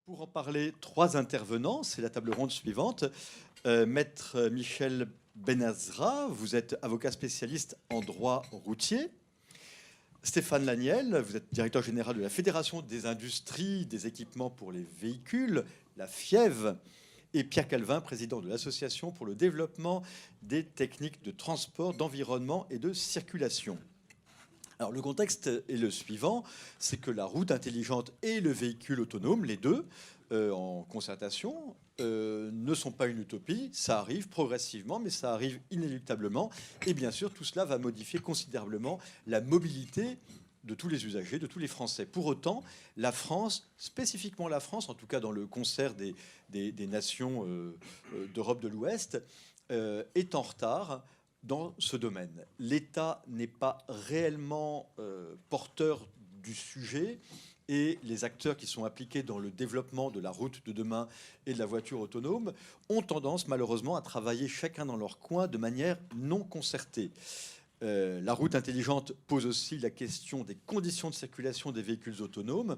Pour en parler, trois intervenants. C'est la table ronde suivante. Maître Michel Benazra, vous êtes avocat spécialiste en droit routier. Stéphane Laniel, vous êtes directeur général de la Fédération des industries des équipements pour les véhicules, la FIEV. Et Pierre Calvin, président de l'Association pour le développement des techniques de transport, d'environnement et de circulation. Alors, le contexte est le suivant, c'est que la route intelligente et le véhicule autonome, les deux, en concertation, ne sont pas une utopie. Ça arrive progressivement, mais ça arrive inéluctablement. Et bien sûr, tout cela va modifier considérablement la mobilité de tous les usagers, de tous les Français. Pour autant, la France, spécifiquement la France, en tout cas dans le concert des nations d'Europe de l'Ouest, est en retard dans ce domaine. L'État n'est pas réellement porteur du sujet et les acteurs qui sont impliqués dans le développement de la route de demain et de la voiture autonome ont tendance malheureusement à travailler chacun dans leur coin de manière non concertée. La route intelligente pose aussi la question des conditions de circulation des véhicules autonomes.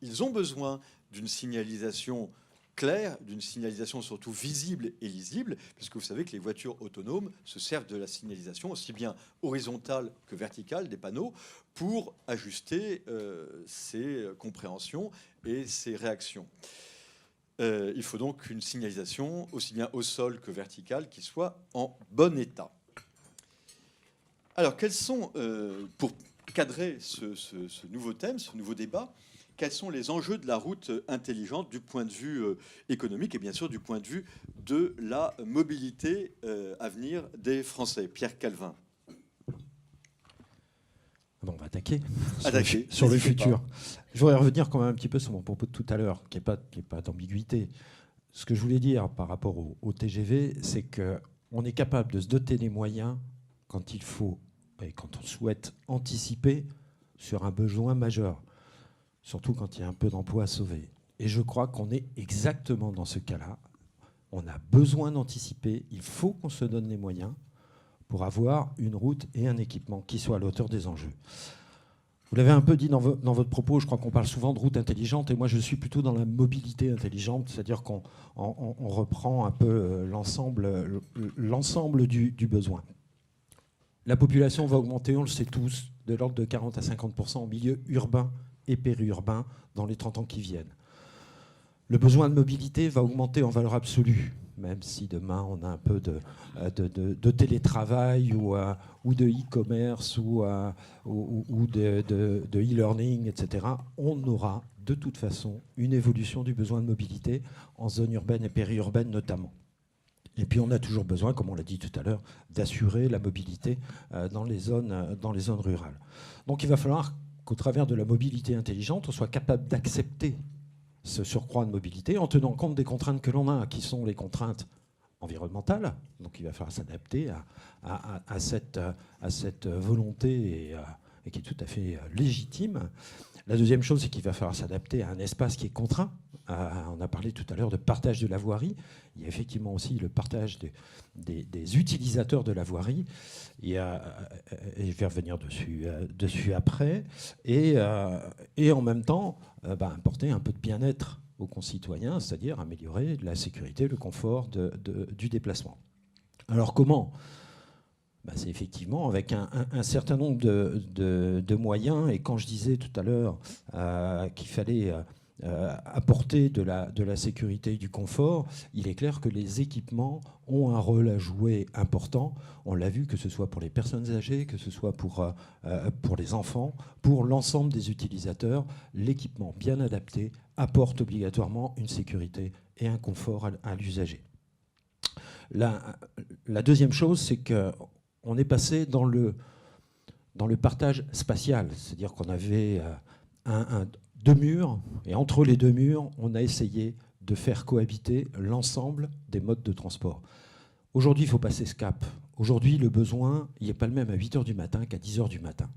Ils ont besoin d'une signalisation claire, d'une signalisation surtout visible et lisible, puisque vous savez que les voitures autonomes se servent de la signalisation aussi bien horizontale que verticale des panneaux pour ajuster ses compréhensions et ses réactions. Il faut donc une signalisation aussi bien au sol que verticale qui soit en bon état. Alors, quels sont, pour cadrer ce nouveau thème, ce nouveau débat, quels sont les enjeux de la route intelligente du point de vue économique et bien sûr du point de vue de la mobilité à venir des Français? Pierre Calvin. Bon, on va attaquer sur le futur. Je voudrais revenir quand même un petit peu sur mon propos de tout à l'heure, qui n'est pas d'ambiguïté. Ce que je voulais dire par rapport au TGV, c'est qu'on est capable de se doter des moyens quand il faut et quand on souhaite anticiper sur un besoin majeur, surtout quand il y a un peu d'emplois à sauver. Et je crois qu'on est exactement dans ce cas-là. On a besoin d'anticiper, il faut qu'on se donne les moyens pour avoir une route et un équipement qui soient à la hauteur des enjeux. Vous l'avez un peu dit dans votre propos, je crois qu'on parle souvent de route intelligente, et moi je suis plutôt dans la mobilité intelligente, c'est-à-dire qu'on reprend un peu l'ensemble du besoin. La population va augmenter, on le sait tous, de l'ordre de 40 à 50% en milieu urbain et périurbain dans les 30 ans qui viennent. Le besoin de mobilité va augmenter en valeur absolue, même si demain on a un peu de télétravail ou de e-commerce ou de e-learning, etc. On aura de toute façon une évolution du besoin de mobilité en zone urbaine et périurbaine notamment. Et puis on a toujours besoin, comme on l'a dit tout à l'heure, d'assurer la mobilité dans les zones rurales. Donc il va falloir qu'au travers de la mobilité intelligente, on soit capable d'accepter ce surcroît de mobilité en tenant compte des contraintes que l'on a, qui sont les contraintes environnementales. Donc il va falloir s'adapter à cette volonté et qui est tout à fait légitime. La deuxième chose, c'est qu'il va falloir s'adapter à un espace qui est contraint. On a parlé tout à l'heure de partage de la voirie. Il y a effectivement aussi le partage des utilisateurs de la voirie. Et je vais revenir dessus après. Et en même temps, apporter un peu de bien-être aux concitoyens, c'est-à-dire améliorer la sécurité, le confort du déplacement. Alors comment ? C'est effectivement avec un certain nombre de moyens. Et quand je disais tout à l'heure qu'il fallait apporter de la sécurité et du confort, il est clair que les équipements ont un rôle à jouer important. On l'a vu, que ce soit pour les personnes âgées, que ce soit pour les enfants, pour l'ensemble des utilisateurs, l'équipement bien adapté apporte obligatoirement une sécurité et un confort à l'usager. La deuxième chose, c'est qu'on est passé dans le partage spatial, c'est-à-dire qu'on avait deux murs, et entre les deux murs, on a essayé de faire cohabiter l'ensemble des modes de transport. Aujourd'hui, il faut passer ce cap. Aujourd'hui, le besoin, il n'est pas le même à 8h du matin qu'à 10h du matin.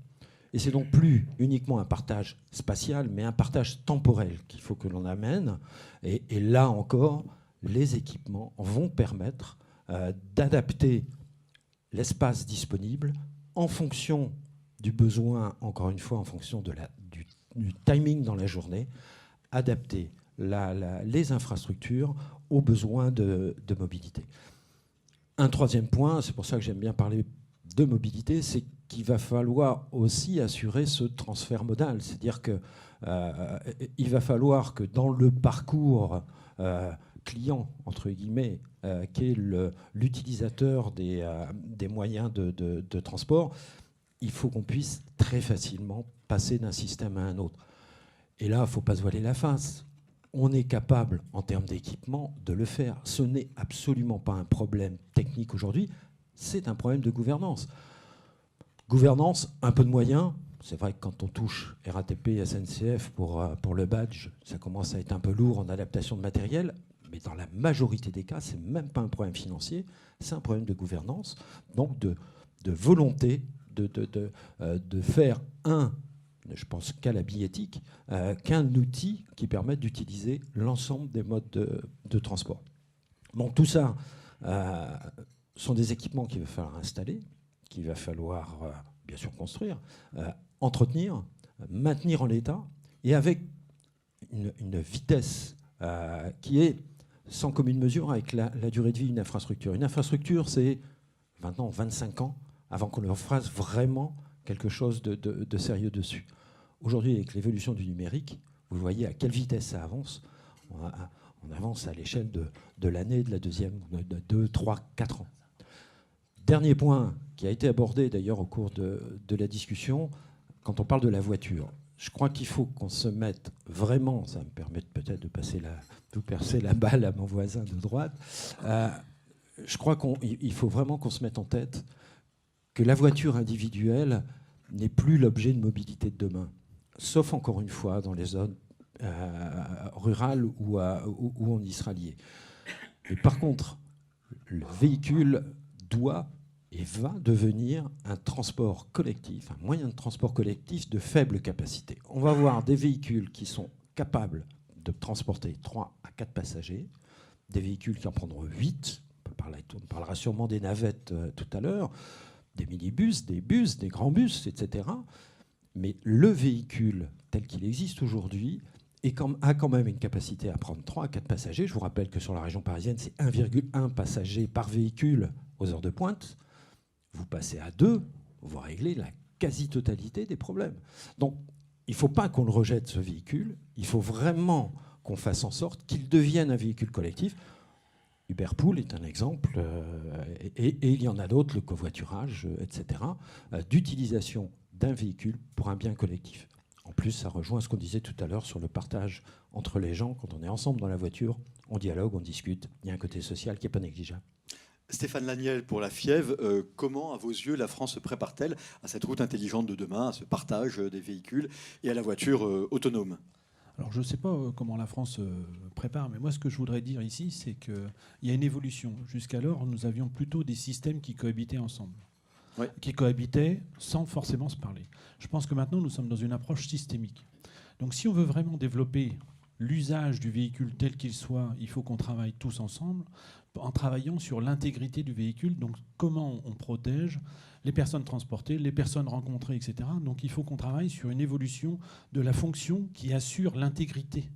Et c'est donc plus uniquement un partage spatial, mais un partage temporel qu'il faut que l'on amène. Et là encore, les équipements vont permettre d'adapter l'espace disponible en fonction du besoin, encore une fois, en fonction du timing dans la journée, adapter les infrastructures aux besoins de mobilité. Un troisième point, c'est pour ça que j'aime bien parler de mobilité, c'est qu'il va falloir aussi assurer ce transfert modal. C'est-à-dire qu'il va falloir que dans le parcours client, entre guillemets, qui est l'utilisateur des moyens de transport, il faut qu'on puisse très facilement passer d'un système à un autre. Et là, il ne faut pas se voiler la face. On est capable, en termes d'équipement, de le faire. Ce n'est absolument pas un problème technique aujourd'hui, c'est un problème de gouvernance. Gouvernance, un peu de moyens. C'est vrai que quand on touche RATP, SNCF pour le badge, ça commence à être un peu lourd en adaptation de matériel. Mais dans la majorité des cas, ce n'est même pas un problème financier, c'est un problème de gouvernance, donc de volonté de faire je pense qu'à la billettique, qu'un outil qui permette d'utiliser l'ensemble des modes de transport. Donc tout ça sont des équipements qu'il va falloir installer, qu'il va falloir bien sûr construire, entretenir, maintenir en l'état, et avec une vitesse qui est sans commune mesure avec la durée de vie d'une infrastructure. Une infrastructure, c'est maintenant 25 ans avant qu'on leur fasse vraiment quelque chose de sérieux dessus. Aujourd'hui, avec l'évolution du numérique, vous voyez à quelle vitesse ça avance. On avance à l'échelle de l'année, de la deuxième, de 2, 3, 4 ans. Dernier point qui a été abordé d'ailleurs au cours de la discussion, quand on parle de la voiture. Je crois qu'il faut qu'on se mette vraiment, ça me permet peut-être de percer la balle à mon voisin de droite, je crois qu'il faut vraiment qu'on se mette en tête que la voiture individuelle n'est plus l'objet de mobilité de demain, sauf encore une fois dans les zones rurales où on y sera lié. Mais par contre, le véhicule doit et va devenir un transport collectif, un moyen de transport collectif de faible capacité. On va avoir des véhicules qui sont capables de transporter 3 à 4 passagers, des véhicules qui en prendront 8, on parlera sûrement des navettes tout à l'heure, des minibus, des bus, des grands bus, etc. Mais le véhicule tel qu'il existe aujourd'hui a quand même une capacité à prendre 3 à 4 passagers. Je vous rappelle que sur la région parisienne, c'est 1,1 passager par véhicule aux heures de pointe. Vous passez à 2, vous réglez la quasi-totalité des problèmes. Donc, il ne faut pas qu'on le rejette, ce véhicule. Il faut vraiment qu'on fasse en sorte qu'il devienne un véhicule collectif. Uberpool est un exemple, et il y en a d'autres, le covoiturage, etc., d'utilisation d'un véhicule pour un bien collectif. En plus, ça rejoint ce qu'on disait tout à l'heure sur le partage entre les gens. Quand on est ensemble dans la voiture, on dialogue, on discute. Il y a un côté social qui n'est pas négligeable. Stéphane Laniel, pour la FIEV, comment, à vos yeux, la France se prépare-t-elle à cette route intelligente de demain, à ce partage des véhicules et à la voiture autonome ? Alors, je ne sais pas comment la France prépare, mais moi, ce que je voudrais dire ici, c'est qu'il y a une évolution. Jusqu'alors, nous avions plutôt des systèmes qui cohabitaient ensemble, qui cohabitaient sans forcément se parler. Je pense que maintenant, nous sommes dans une approche systémique. Donc, si on veut vraiment développer l'usage du véhicule tel qu'il soit, il faut qu'on travaille tous ensemble en travaillant sur l'intégrité du véhicule. Donc, comment on protège les personnes transportées, les personnes rencontrées, etc. Donc il faut qu'on travaille sur une évolution de la fonction qui assure l'intégrité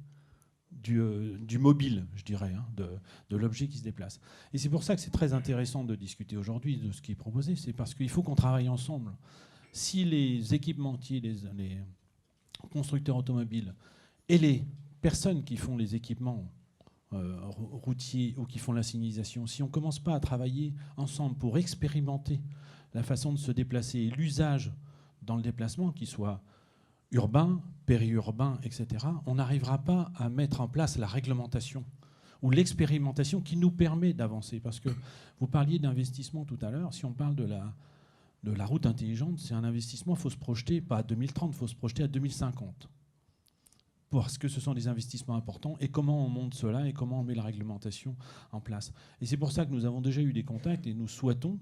du mobile, je dirais, de l'objet qui se déplace. Et c'est pour ça que c'est très intéressant de discuter aujourd'hui de ce qui est proposé, c'est parce qu'il faut qu'on travaille ensemble. Si les équipementiers, les constructeurs automobiles et les personnes qui font les équipements routiers ou qui font la signalisation, si on ne commence pas à travailler ensemble pour expérimenter la façon de se déplacer et l'usage dans le déplacement, qu'il soit urbain, périurbain, etc., on n'arrivera pas à mettre en place la réglementation ou l'expérimentation qui nous permet d'avancer. Parce que vous parliez d'investissement tout à l'heure. Si on parle de la route intelligente, c'est un investissement, il faut se projeter, pas à 2030, il faut se projeter à 2050. Parce que ce sont des investissements importants. Et comment on monte cela et comment on met la réglementation en place. Et c'est pour ça que nous avons déjà eu des contacts et nous souhaitons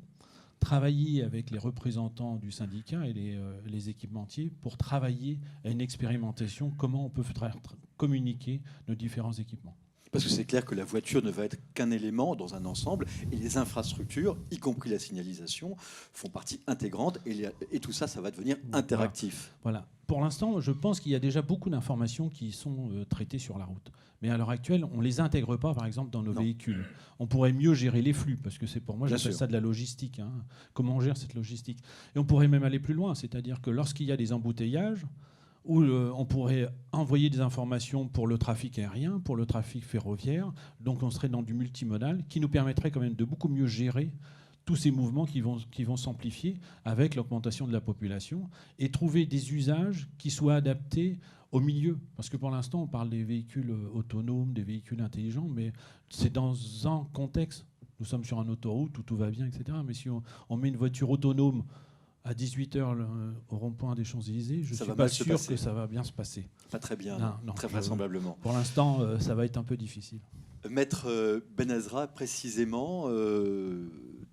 travailler avec les représentants du syndicat et les équipementiers pour travailler à une expérimentation, comment on peut communiquer nos différents équipements. Parce que c'est clair que la voiture ne va être qu'un élément dans un ensemble, et les infrastructures, y compris la signalisation, font partie intégrante, et tout ça, ça va devenir interactif. Voilà. Pour l'instant, je pense qu'il y a déjà beaucoup d'informations qui sont traitées sur la route. Mais à l'heure actuelle, on ne les intègre pas, par exemple, dans nos véhicules. On pourrait mieux gérer les flux, parce que c'est pour moi, j'appelle ça de la logistique. Hein. Comment on gère cette logistique? Et on pourrait même aller plus loin, c'est-à-dire que lorsqu'il y a des embouteillages, où on pourrait envoyer des informations pour le trafic aérien, pour le trafic ferroviaire. Donc on serait dans du multimodal qui nous permettrait quand même de beaucoup mieux gérer tous ces mouvements qui vont s'amplifier avec l'augmentation de la population et trouver des usages qui soient adaptés au milieu. Parce que pour l'instant, on parle des véhicules autonomes, des véhicules intelligents, mais c'est dans un contexte. Nous sommes sur une autoroute où tout va bien, etc. Mais si on met une voiture autonome à 18h au rond-point des Champs-Élysées, je ne suis pas sûr que ça va bien se passer. Pas très bien, non, très vraisemblablement. Pour l'instant, ça va être un peu difficile. Maître Benazra, précisément,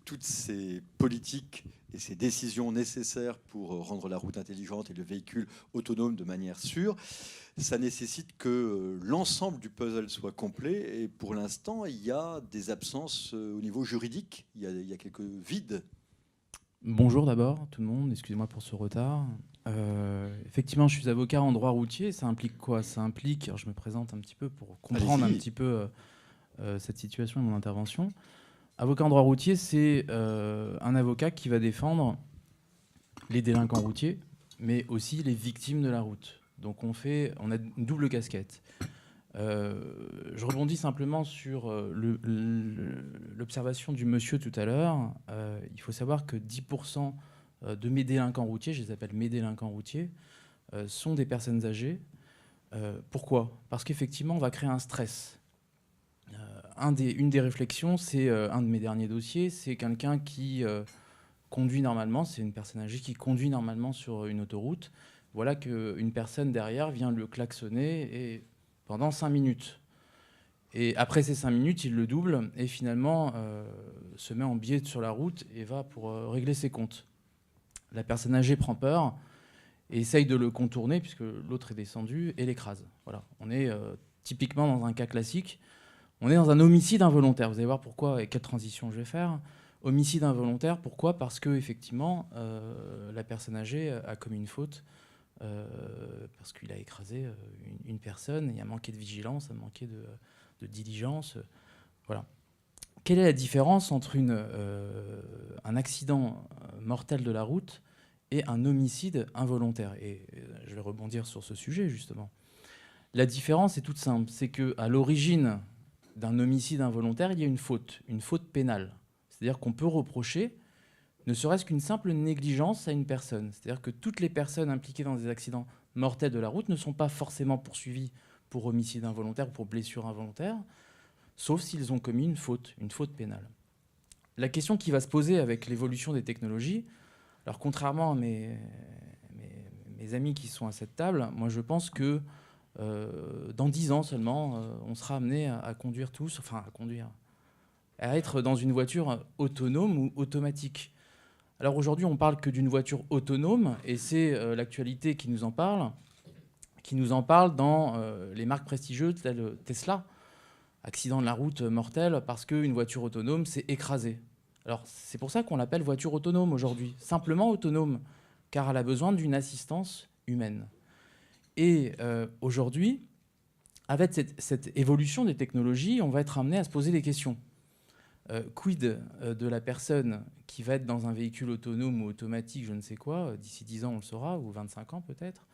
toutes ces politiques et ces décisions nécessaires pour rendre la route intelligente et le véhicule autonome de manière sûre, ça nécessite que l'ensemble du puzzle soit complet. Et pour l'instant, il y a des absences au niveau juridique. Il y a quelques vides. Bonjour d'abord tout le monde, excusez-moi pour ce retard. Effectivement, je suis avocat en droit routier. Ça implique quoi? Ça implique, alors je me présente un petit peu pour comprendre un petit peu cette situation et mon intervention. Avocat en droit routier, c'est un avocat qui va défendre les délinquants routiers, mais aussi les victimes de la route. Donc on a une double casquette. Je rebondis simplement sur l'observation du monsieur tout à l'heure. Il faut savoir que 10% de mes délinquants routiers, je les appelle mes délinquants routiers, sont des personnes âgées. Pourquoi? Parce qu'effectivement, on va créer un stress. Une des réflexions, c'est un de mes derniers dossiers, c'est quelqu'un qui conduit normalement, c'est une personne âgée qui conduit normalement sur une autoroute. Voilà qu'une personne derrière vient le klaxonner et pendant 5 minutes. Et après ces 5 minutes, il le double et finalement se met en biais sur la route et va pour régler ses comptes. La personne âgée prend peur et essaye de le contourner puisque l'autre est descendu et l'écrase. Voilà. On est typiquement dans un cas classique. On est dans un homicide involontaire. Vous allez voir pourquoi et quelle transition je vais faire. Homicide involontaire, pourquoi? Parce que effectivement, la personne âgée a commis une faute. Parce qu'il a écrasé une personne, il a manqué de vigilance, il a manqué de diligence. Voilà. Quelle est la différence entre un accident mortel de la route et un homicide involontaire? Et je vais rebondir sur ce sujet, justement. La différence est toute simple, c'est qu'à l'origine d'un homicide involontaire, il y a une faute pénale. C'est-à-dire qu'on peut reprocher ne serait-ce qu'une simple négligence à une personne. C'est-à-dire que toutes les personnes impliquées dans des accidents mortels de la route ne sont pas forcément poursuivies pour homicide involontaire ou pour blessure involontaire, sauf s'ils ont commis une faute pénale. La question qui va se poser avec l'évolution des technologies, alors contrairement à mes amis qui sont à cette table, moi je pense que dans 10 ans seulement, on sera amené à conduire tous, à être dans une voiture autonome ou automatique. Alors aujourd'hui, on parle que d'une voiture autonome, et c'est l'actualité qui nous en parle dans les marques prestigieuses telles Tesla. Accident de la route mortel parce qu'une voiture autonome s'est écrasée. Alors c'est pour ça qu'on l'appelle voiture autonome aujourd'hui, simplement autonome, car elle a besoin d'une assistance humaine. Et aujourd'hui, avec cette évolution des technologies, on va être amené à se poser des questions. Quid de la personne qui va être dans un véhicule autonome ou automatique, je ne sais quoi, d'ici 10 ans on le saura, ou 25 ans peut-être,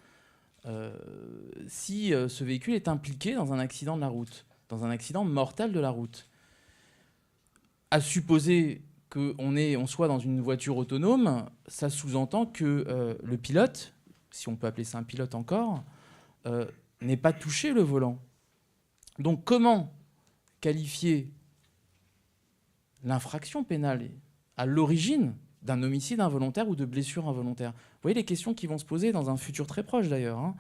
si ce véhicule est impliqué dans un accident de la route, dans un accident mortel de la route. À supposer qu'on soit dans une voiture autonome, ça sous-entend que le pilote, si on peut appeler ça un pilote encore, n'ait pas touché le volant. Donc comment qualifier l'infraction pénale à l'origine d'un homicide involontaire ou de blessure involontaire? Vous voyez les questions qui vont se poser dans un futur très proche d'ailleurs,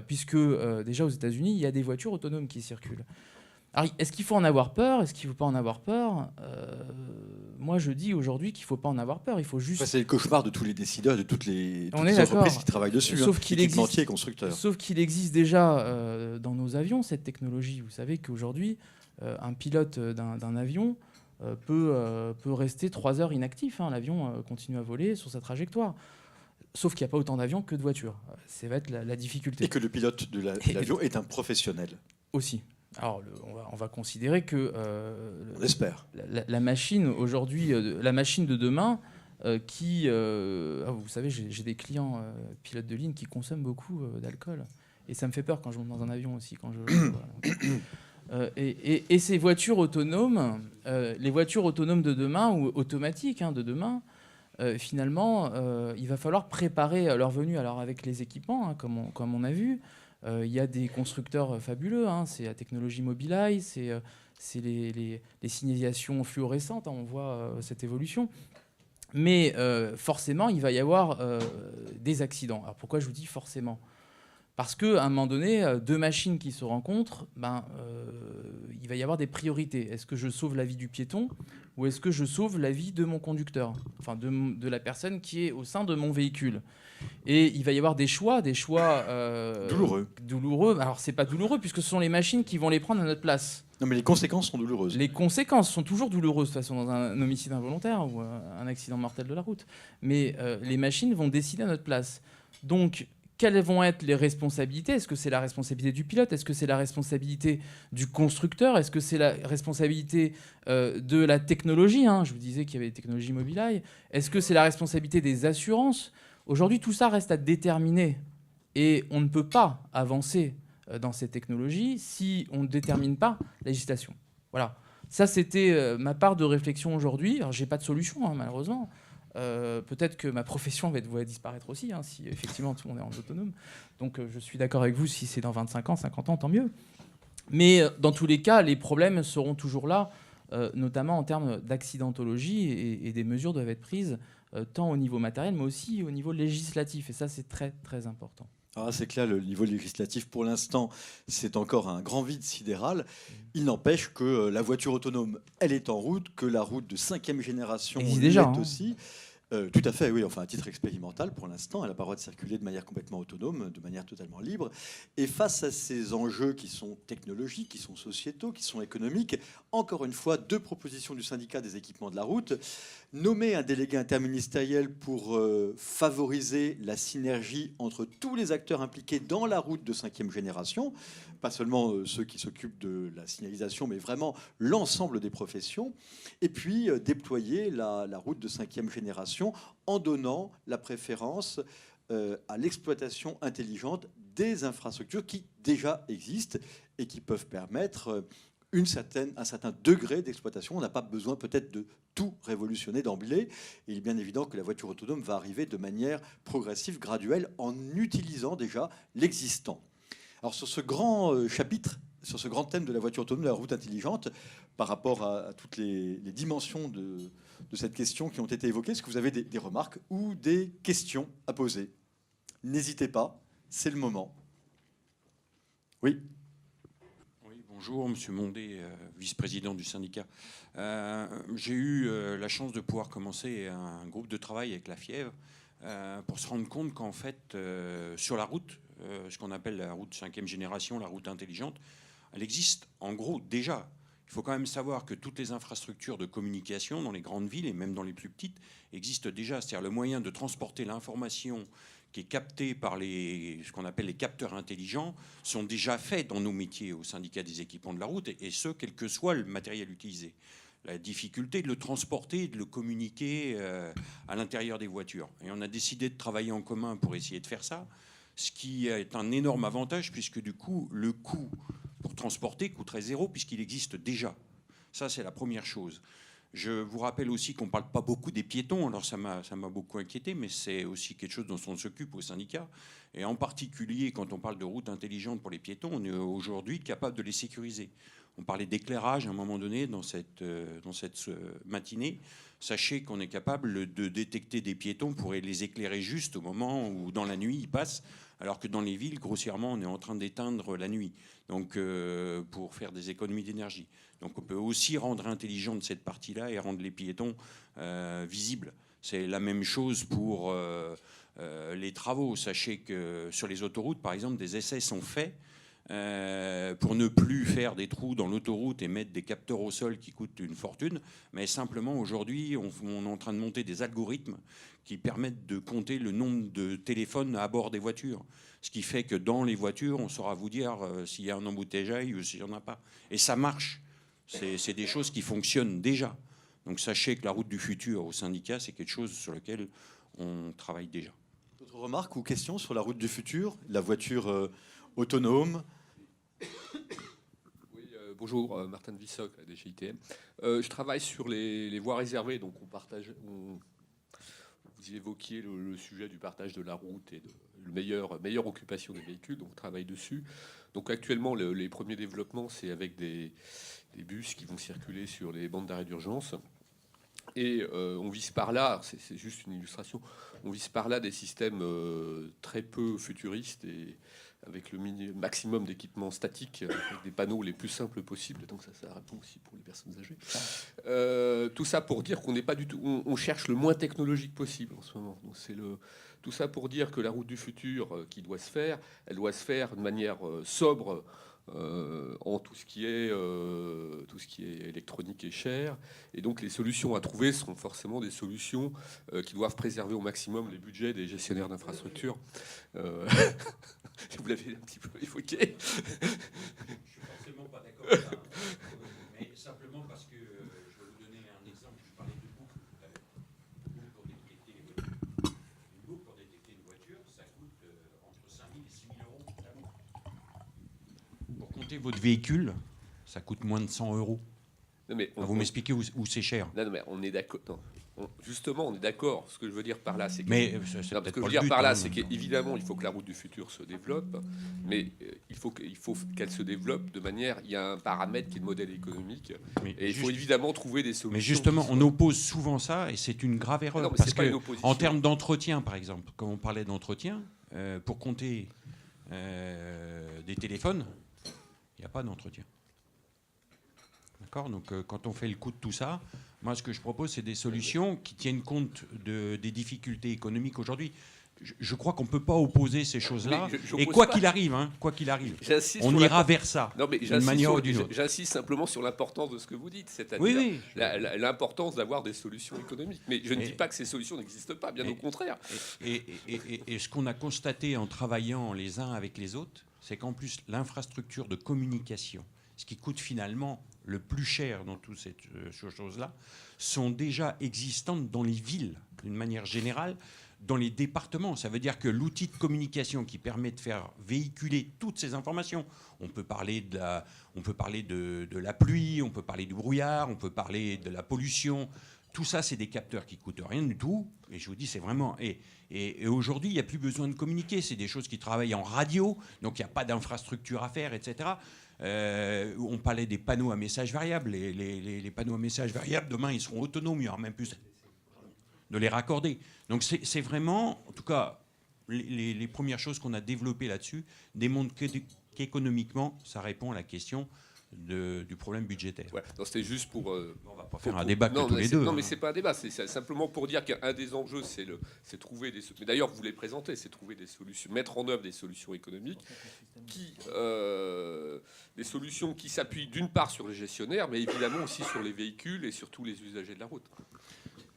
puisque déjà aux États-Unis, il y a des voitures autonomes qui circulent. Alors, est-ce qu'il faut en avoir peur? Est-ce qu'il ne faut pas en avoir peur? Moi, je dis aujourd'hui qu'il ne faut pas en avoir peur. Il faut juste... C'est le cauchemar de tous les décideurs, de toutes les entreprises qui travaillent dessus, équipementiers et constructeurs. Sauf qu'il existe déjà dans nos avions cette technologie. Vous savez qu'aujourd'hui, un pilote d'un avion peut rester 3 heures inactif. Hein. L'avion continue à voler sur sa trajectoire. Sauf qu'il n'y a pas autant d'avions que de voitures. Ça va être la difficulté. Et que le pilote de l'avion est un professionnel. Aussi. Alors, on va considérer que on espère. La machine aujourd'hui, la machine de demain, vous savez, j'ai des clients pilotes de ligne qui consomment beaucoup d'alcool, et ça me fait peur quand je monte dans un avion aussi. Et ces voitures autonomes, les voitures autonomes de demain ou automatiques de demain. Finalement, il va falloir préparer leur venue. Alors avec les équipements, comme on a vu, il y a des constructeurs fabuleux. C'est la technologie Mobileye, c'est les signalisations fluorescentes. On voit cette évolution. Mais forcément, il va y avoir des accidents. Alors pourquoi je vous dis forcément ? Parce qu'à un moment donné, deux machines qui se rencontrent, il va y avoir des priorités. Est-ce que je sauve la vie du piéton ou est-ce que je sauve la vie de mon conducteur, enfin de la personne qui est au sein de mon véhicule ? Et il va y avoir des choix douloureux. Alors c'est pas douloureux puisque ce sont les machines qui vont les prendre à notre place. Non, mais les conséquences sont douloureuses. Les conséquences sont toujours douloureuses de toute façon dans un homicide involontaire ou un accident mortel de la route. Mais les machines vont décider à notre place. Donc quelles vont être les responsabilités ? Est-ce que c'est la responsabilité du pilote ? Est-ce que c'est la responsabilité du constructeur ? Est-ce que c'est la responsabilité de la technologie ? Je vous disais qu'il y avait des technologies Mobileye. Est-ce que c'est la responsabilité des assurances ? Aujourd'hui, tout ça reste à déterminer. Et on ne peut pas avancer dans ces technologies si on ne détermine pas la législation. Voilà. Ça, c'était ma part de réflexion aujourd'hui. Alors, je n'ai pas de solution, malheureusement. Peut-être que ma profession va disparaître aussi, si effectivement tout le monde est en autonome. Donc je suis d'accord avec vous, si c'est dans 25 ans, 50 ans, tant mieux. Mais dans tous les cas, les problèmes seront toujours là, notamment en termes d'accidentologie, et des mesures doivent être prises tant au niveau matériel, mais aussi au niveau législatif. Et ça, c'est très, très important. Ah, c'est clair, le niveau législatif, pour l'instant, c'est encore un grand vide sidéral. Il n'empêche que la voiture autonome, elle est en route, que la route de 5e génération déjà, l'est aussi. Tout à fait, oui, enfin à titre expérimental pour l'instant, elle n'a pas le droit de circuler de manière complètement autonome, de manière totalement libre. Et face à ces enjeux qui sont technologiques, qui sont sociétaux, qui sont économiques, encore une fois, 2 propositions du syndicat des équipements de la route. Nommer un délégué interministériel pour favoriser la synergie entre tous les acteurs impliqués dans la route de 5e génération, pas seulement ceux qui s'occupent de la signalisation, mais vraiment l'ensemble des professions. Et puis déployer la route de 5e génération en donnant la préférence à l'exploitation intelligente des infrastructures qui déjà existent et qui peuvent permettre un certain degré d'exploitation. On n'a pas besoin peut-être de tout révolutionner d'emblée. Il est bien évident que la voiture autonome va arriver de manière progressive, graduelle, en utilisant déjà l'existant. Alors sur ce grand chapitre, sur ce grand thème de la voiture autonome, de la route intelligente, par rapport à toutes les dimensions de cette question qui ont été évoquées, est-ce que vous avez des remarques ou des questions à poser ? N'hésitez pas, c'est le moment. Oui. Bonjour, Monsieur Mondé, vice-président du syndicat. J'ai eu la chance de pouvoir commencer un groupe de travail avec la Fièvre pour se rendre compte qu'en fait, sur la route, ce qu'on appelle la route 5e génération, la route intelligente, elle existe en gros déjà. Il faut quand même savoir que toutes les infrastructures de communication dans les grandes villes et même dans les plus petites existent déjà. C'est-à-dire le moyen de transporter l'information qui est captée par ce qu'on appelle les capteurs intelligents sont déjà faits dans nos métiers au syndicat des équipements de la route, et ce, quel que soit le matériel utilisé. La difficulté de le transporter, de le communiquer à l'intérieur des voitures. Et on a décidé de travailler en commun pour essayer de faire ça, ce qui est un énorme avantage puisque du coup, le coût pour transporter coûterait 0 puisqu'il existe déjà. Ça, c'est la première chose. Je vous rappelle aussi qu'on ne parle pas beaucoup des piétons. Alors ça m'a beaucoup inquiété, mais c'est aussi quelque chose dont on s'occupe au syndicat. Et en particulier, quand on parle de route intelligente pour les piétons, on est aujourd'hui capable de les sécuriser. On parlait d'éclairage à un moment donné dans cette matinée. Sachez qu'on est capable de détecter des piétons pour les éclairer juste au moment où, dans la nuit, ils passent, alors que dans les villes, grossièrement, on est en train d'éteindre la nuit, donc pour faire des économies d'énergie. Donc on peut aussi rendre intelligente cette partie-là et rendre les piétons visibles. C'est la même chose pour les travaux. Sachez que sur les autoroutes, par exemple, des essais sont faits pour ne plus faire des trous dans l'autoroute et mettre des capteurs au sol qui coûtent une fortune, mais simplement aujourd'hui, on est en train de monter des algorithmes qui permettent de compter le nombre de téléphones à bord des voitures. Ce qui fait que dans les voitures, on saura vous dire s'il y a un embouteillage ou s'il n'y en a pas. Et ça marche. C'est des choses qui fonctionnent déjà. Donc sachez que la route du futur au syndicat, c'est quelque chose sur lequel on travaille déjà. D'autres remarques ou questions sur la route du futur, la voiture autonome? Oui, bonjour, Martin de Vissoc, la DGITM. Je travaille sur les voies réservées, donc vous évoquiez le sujet du partage de la route et de meilleure occupation des véhicules, donc on travaille dessus. Donc actuellement, les premiers développements, c'est avec des bus qui vont circuler sur les bandes d'arrêt d'urgence. Et on vise par là, c'est juste une illustration, on vise par là des systèmes très peu futuristes et avec le maximum d'équipements statiques, avec des panneaux les plus simples possibles. Donc ça répond aussi pour les personnes âgées. Tout ça pour dire qu'on n'est pas du tout, on cherche le moins technologique possible en ce moment. Donc tout ça pour dire que la route du futur qui doit se faire, elle doit se faire de manière sobre. En tout ce qui est électronique et cher. Et donc les solutions à trouver seront forcément des solutions qui doivent préserver au maximum les budgets des gestionnaires d'infrastructures. Vous l'avez un petit peu évoqué. Je suis forcément pas d'accord avec ça, mais simplement parce que je vais vous donner un exemple. Je parlais de boucle tout à l'heure. Une boucle pour détecter les voitures. Une boucle pour détecter une voiture, ça coûte entre 5 000 et 6 000 euros la boucle. Pour compter votre véhicule, ça coûte moins de 100 euros. Non, mais vous m'expliquez où c'est cher. Non, mais on est d'accord. Justement, on est d'accord. Ce que je veux dire par là, c'est que... Mais ce que je veux dire par là, c'est qu'évidemment, il faut que la route du futur se développe, mais il faut qu'elle se développe de manière... Il y a un paramètre qui est le modèle économique, et il faut évidemment trouver des solutions. Mais justement, on oppose souvent ça, et c'est une grave erreur. Non, parce que, en termes d'entretien, par exemple, quand on parlait d'entretien, pour compter des téléphones, il n'y a pas d'entretien. D'accord ? Donc, quand on fait le coût de tout ça, moi, ce que je propose, c'est des solutions qui tiennent compte des difficultés économiques aujourd'hui. Je crois qu'on ne peut pas opposer ces choses-là. Et quoi qu'il arrive, on ira vers ça, d'une manière ou d'une autre. J'insiste simplement sur l'importance de ce que vous dites, c'est-à-dire l'importance d'avoir des solutions économiques. Mais je ne dis pas que ces solutions n'existent pas, bien au contraire. Et ce qu'on a constaté en travaillant les uns avec les autres, c'est qu'en plus, l'infrastructure de communication, ce qui coûte finalement le plus cher dans toutes ces choses-là, sont déjà existantes dans les villes, d'une manière générale, dans les départements. Ça veut dire que l'outil de communication qui permet de faire véhiculer toutes ces informations, on peut parler de la pluie, on peut parler du brouillard, on peut parler de la pollution, tout ça, c'est des capteurs qui ne coûtent rien du tout. Et je vous dis, c'est vraiment... Et aujourd'hui, il n'y a plus besoin de communiquer. C'est des choses qui travaillent en radio, donc il n'y a pas d'infrastructure à faire, etc. On parlait des panneaux à messages variables. Les panneaux à messages variables, demain, ils seront autonomes. Il n'y aura même plus de les raccorder. Donc c'est vraiment, en tout cas, les premières choses qu'on a développées là-dessus démontrent qu'économiquement, ça répond à la question du problème budgétaire. Ouais, c'était juste pour... on va pas faire un débat tous les deux. Non, mais c'est pas un débat. C'est simplement pour dire qu'un des enjeux, c'est trouver des... Mais d'ailleurs, vous les présentez, c'est trouver des solutions, mettre en œuvre des solutions économiques des solutions qui s'appuient d'une part sur les gestionnaires, mais évidemment aussi sur les véhicules et sur tous les usagers de la route.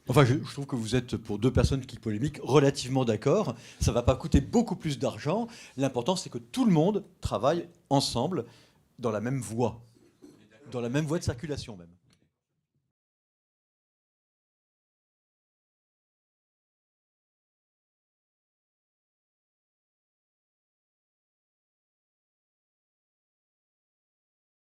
Enfin, je trouve que vous êtes, pour deux personnes qui polémiquent, relativement d'accord. Ça ne va pas coûter beaucoup plus d'argent. L'important, c'est que tout le monde travaille ensemble dans la même voie de circulation même.